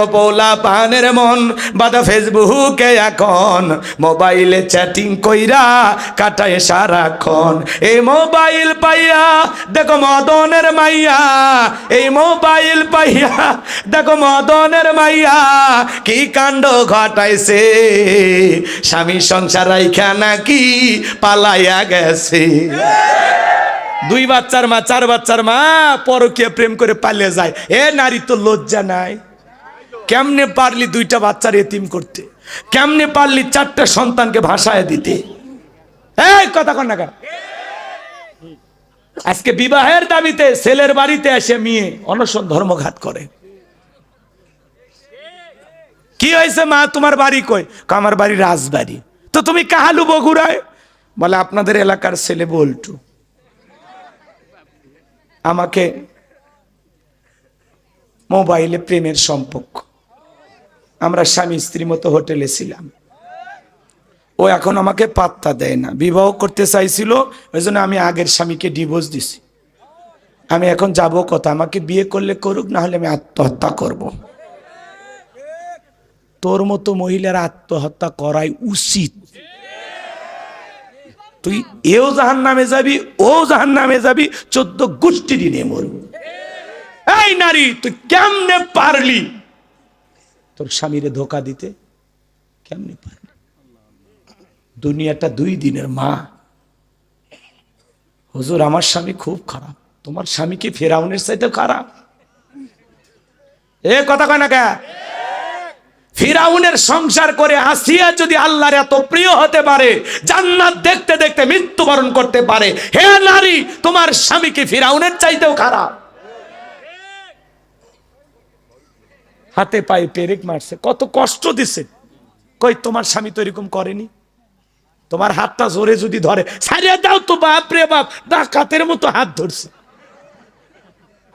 দেখো পোলা পানের মন বাদা ফেসবুকে এখন মোবাইলে চ্যাটিং কইরা কাটায় সারাক্ষণ। এই মোবাইল পাইয়া দেখো মদনের মাইয়া, এই মোবাইল পাইয়া দেখো মদনের মাইয়া কি কাণ্ড ঘটাইছে, স্বামী সংসার রাইখা নাকি পালাইয়া গেছে। দুই বাচ্চার মা, চার বাচ্চার মা পরকীয়া প্রেম করে পালিয়ে যায়। এ নারী তো লজ্জা নাই? কেমনে পারলি দুইটা বাচ্চার এতিম করতে? কেমনে পারলি চারটা সন্তানকে ভাসায় দিতে? এই কথা কন না কেন? আজকে বিবাহের দাবিতে ছেলের বাড়িতে এসে মেয়ে অনশন ধর্মঘাত করে। কি হয়েছে মা, তোমার বাড়ি কই? আমার বাড়ি রাজবাড়ি। তো তুমি কাহালু বগুড়ায়? বলে আপনাদের এলাকার ছেলে বল্টু আমাকে মোবাইলে প্রেমের সম্পর্ক, আমরা স্বামী স্ত্রী মতো হোটেলে ছিলাম, ও এখন আমাকে পাত্তা দেয় না, বিবাহ করতে চাইছিল, ওই জন্য আমি আগের স্বামীকে ডিভোর্স দিছি। আমি এখন যাব কথা, আমাকে বিয়ে করলে করুক, না হলে আমি আত্মহত্যা করব। তোর মতো মহিলার আত্মহত্যা করাই উচিত। তুই এও জাহান্নামে যাবি, ও জাহান্নামে যাবি, 14 গোষ্ঠী দিনে মরবি। এই নারী, তুই কেমনে পারলি তোর স্বামীরে ধোকা দিতে? কেমনে পারলি? দুনিয়াটা 2 দিনের মা। হুজুর আমার স্বামী খুব খারাপ। তোমার স্বামী কি ফেরাউনের চাইতে খারাপ? এ কথা কয় না কে? ফিরাউনের সংসার করে আসিয়া যদি আল্লাহর এত প্রিয় হতে পারে, জান্নাত দেখতে দেখতে মৃত্যুবরণ করতে পারে, হে নারী তোমার স্বামী কি ফিরাউনের চাইতেও খারাপ? হাতে পায়ে পেরেক মারছে, কত কষ্ট দিছে। কই তোমার স্বামী তো এরকম করেনি? তোমার হাতটা জোরে যদি ধরে, ছাড়িয়ে দাও তো, বাপ রে বাপ, ডাকাতের মতো হাত ধরছে।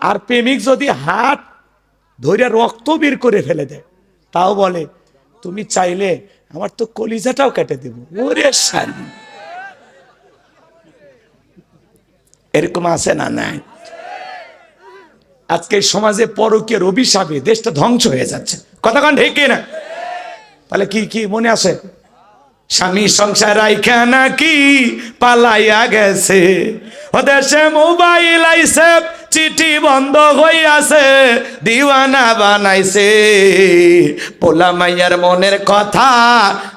আর প্রেমিক যদি হাত ধরে রক্ত বের করে ফেলে দেয়, তাও বলে তুমি চাইলে আমার তো কলিজাটাও কেটে দেব। ওরে শালি, এরকম আছে না? নাই। আজকে সমাজে পরকীয়ার অভিশাপে দেশটা ধ্বংস হয়ে যাচ্ছে। কথা কন ঠিক না? তাহলে কি কি মনে আছে? স্বামী সংসার রাইখা নাকি পালাইয়া গেছে, ও দেশে মোবাইল আইছে, চিঠি বন্ধ হইয়াছে, দিওয়ানা বানাইছে, পোলা মাইয়ার মনের কথা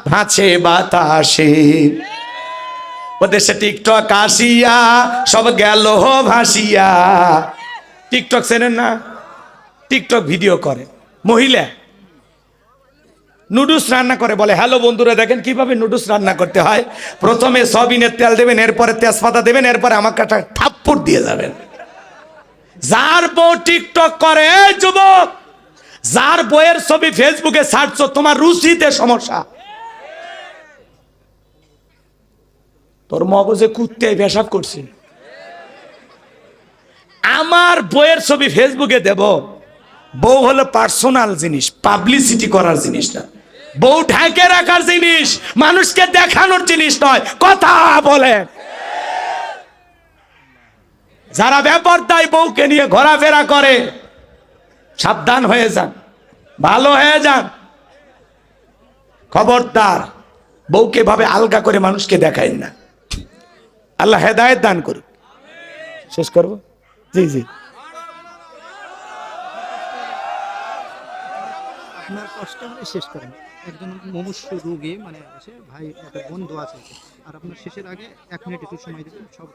ভাসে বাতাসে। ও দেশে টিকটক আসিয়া সব গেল ভাসিয়া। টিকটক চেনেন না? টিকটক ভিডিও করে মহিলা, নুডলস রান্না করে, বলে হ্যালো বন্ধুরা দেখেন কিভাবে নুডলস রান্না করতে হয়। প্রথমে সয়াবিনের তেল দেবেন, এরপরে তেজপাতা দেবেন, এরপরে আমাকে একটা থাপ্পড় দিয়ে যাবেন। যার বউ টিকটক করে, যুবক, যার বইয়ের ছবি ফেসবুকে ছাড়ছো, তোমার রুচিতে সমস্যা। তোর মগজে কুত্তে পেশাব করছে। আমার বইয়ের ছবি ফেসবুকে দেব? বউ হলো পার্সোনাল জিনিস, পাবলিসিটি করার জিনিস না। বউ ঢাকে রাখার জিনিস, মানুষকে দেখানোর জিনিস নয়। কথা বলে যারা বেপরদায় বউকে নিয়ে ঘোরাফেরা করে, সাবধান হয়ে যান, ভালো হয়ে যান। খবরদার, বউকে ভাবে আলগা করে মানুষকে দেখায় না। আল্লাহ হেদায়েত দান করুক। শেষ করবো? জি জি। আপনার কষ্ট হলে শেষ করেন। একজন মুমূর্ষু রোগী মানে আছে ভাই, একটা বন্ধু আছে, আর আপনার শেষের আগে 1 মিনিট একটু সময় দেবেন সব।